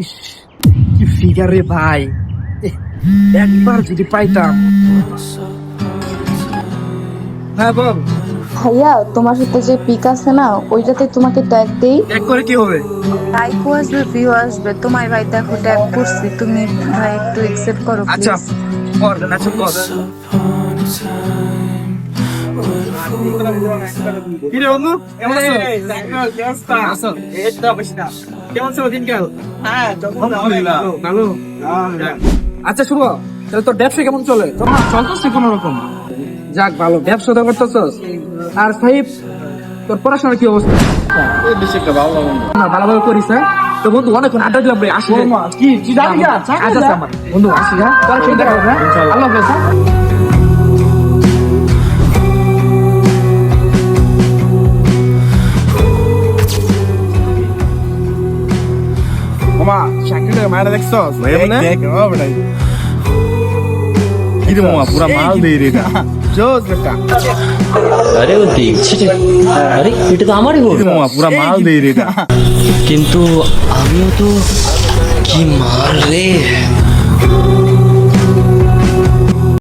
ইস, কি ফিগার রে ভাই, একবার যদি পাইতাম। হ্যাঁ বল। ভাইয়া তোমার সাথে যে পিক আছে না, ওইটাতে তোমাকে ট্যাগ দেই। এক করে কি হবে? লাইকও আসবে, ভিউ আসবে। তোমার ভাই দেখো ট্যাগ করছি, তুমি ভাই একটু একসেপ্ট করো আচ্ছা প্লিজ। কর, আচ্ছা কর। কি রে বন্ধু, কেমন আছো? এই তো বেশ না। কেমন ছিল দিনকাল? হ্যাঁ আলহামদুলিল্লাহ ভালো। আচ্ছা শুভ, তাহলে তোর ব্যবসা কেমন চলে? তোমার চলতেছে কোন রকম? যাক ভালো, ব্যবসা তো করতেছস। আর সাহিব, তোর পড়াশোনার কি অবস্থা? না ভালোভাবে করিস। হ্যাঁ তো বন্ধু, অনেকক্ষণ আড্ডা দিলাম রে, আসি রে। কি তুই যাবি না? আচ্ছা আমার বন্ধু আসি। হ্যাঁ তোর খেয়ে দেখা হবে। আল্লাহ হাফেজ। মামা শাকিলের মায়েরা দেখছস? দেখ ও বেটা কি রে মামা পুরা মাল দেই রে এটা জোস বেটা আরে ও দেখছি যে, আরে এটা তো আমারই কি গোল। রে মামা পুরা মাল দেই রে এটা কিন্তু আমিও তো কি মার রে।